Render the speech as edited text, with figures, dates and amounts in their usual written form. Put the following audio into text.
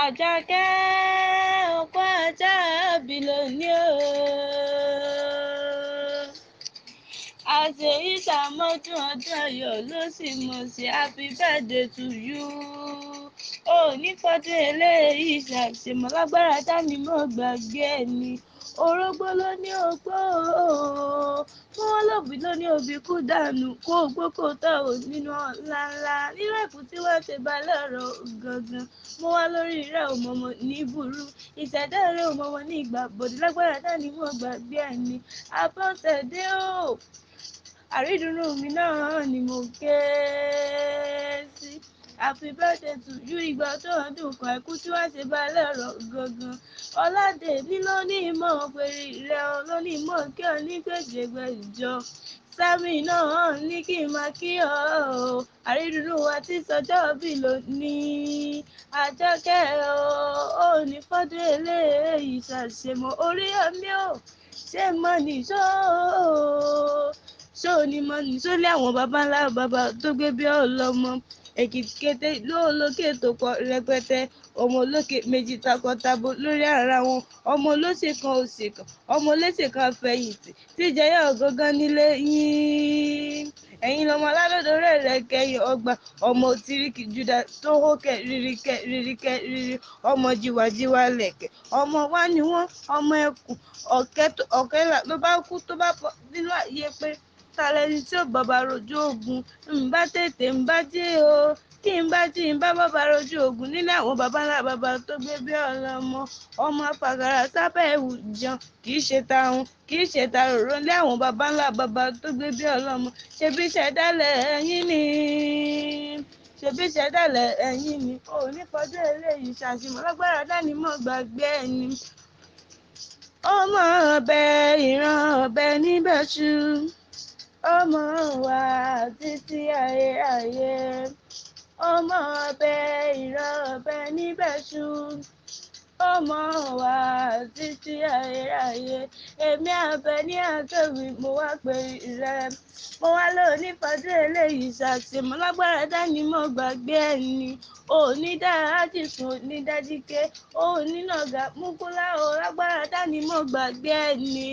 Àjọkẹ́ ọkọ ajá bí lónìí o. Àṣẹ ìṣàmọ́dún ọdún ayọ̀ ló sì mọ̀ sí happy birthday to you. Ó ní fọ́dún eléyìí ṣàṣemọ́ lágbára dání mọ́ gbàgbé ẹni. Orógbó ló ní ogbó fún wọn lòbí ló ní òbí kú dànù kó ogbó kó tọ̀ ò nínú ọ̀la ńlá nínú ẹ̀kú tí wọ́n ṣe balẹ̀ ọ̀rọ̀ gangan. Mo wá lórí rẹ̀ ò mọ̀mọ́ ní burú ìṣẹ̀dá rẹ̀ ò mọ̀mọ́ ní ìgbà bòdì lágbára dání mọ́ gbàgbé ẹni. Abọ́sẹ̀dé o àrídùnnú mi náà ni mo ké sí. Happy birthday to you ìgbà tó ń dùn kan ẹ̀kú tí wọ́n ṣe balẹ̀ ọ̀rọ̀ gangan. Ọládèmí ló ní ìmọ̀ pèrè rẹ̀ ọ ló ní ìmọ̀ kí ọ ní gbèjègbèjọ. Sámì náà ní kí n máa kí ọ àrídùnnú wa tí sọjọ́ bí lónìí. Àjọkẹ́ ó ní fọ́dún eléyìí ṣàṣemọ́ orí ọmí ò ṣe mọ́ nìṣó ṣó ni mo ní sólé àwọn baba ńlá baba tó gbé bí ọlọ́mọ. Èkìtì kété ló lókè tó pọ̀ rẹpẹtẹ ọmọ olókè méjì takọtabo lórí ara wọn ọmọ olóṣè kan òsè kan ọmọ olóṣè kan fẹ̀yìntì tíjẹyà ọgọgán nílé yín. Ẹ̀yin lọmọ alálòdò rẹ̀ kẹyìn ọgbà ọmọ òtíríkì júdà tó hókè ríríkẹ rírí ọmọ jíwájíwá lẹ̀kẹ̀ ọmọ wa ni wọ́n ọmọ ẹkùn ọ̀kẹ́là ló bá kú tó bá bọ́ nínú àyè pé talẹni tí ò bàbá rojú ogun ń bá tètè ń bá jí o kí n bá jí n bá bàbá rojú ogun nílé àwọn baba ńlá baba tó gbé bí ọlọ́mọ ọmọ afàgàrà sábẹ́ ẹ̀wù jẹun kì í ṣe tarun kì í ṣe taròró nílé àwọn baba ńlá baba tó gbé bí ọlọ́mọ ṣebí ṣẹ̀dálẹ̀ ẹ̀yìn ni ṣebí ṣẹ̀dálẹ̀ ẹ̀yìn ni ò ní fọdún eléyìí ṣàṣìmọ́ lágbára dání mọ́ gbàgbé ẹni. Ọmọ ọbẹ ìran ọbẹ níbẹ̀ ṣú ọmọ wa títí ayé ọmọ ọbẹ ìran ọbẹ níbẹ̀ ṣú ọmọ wa títí ayé èmi àbẹ ní àtẹ̀wé mo wá pé rẹ mo wá lò ní fọdún eléyìí ṣàṣìmọ́ lágbára dání mọ́ gbàgbé ẹni. Òní dájú sùn òní dájú ké òní nàgà múkúlá ò lágbára dání mọ́ gbàgbé ẹni.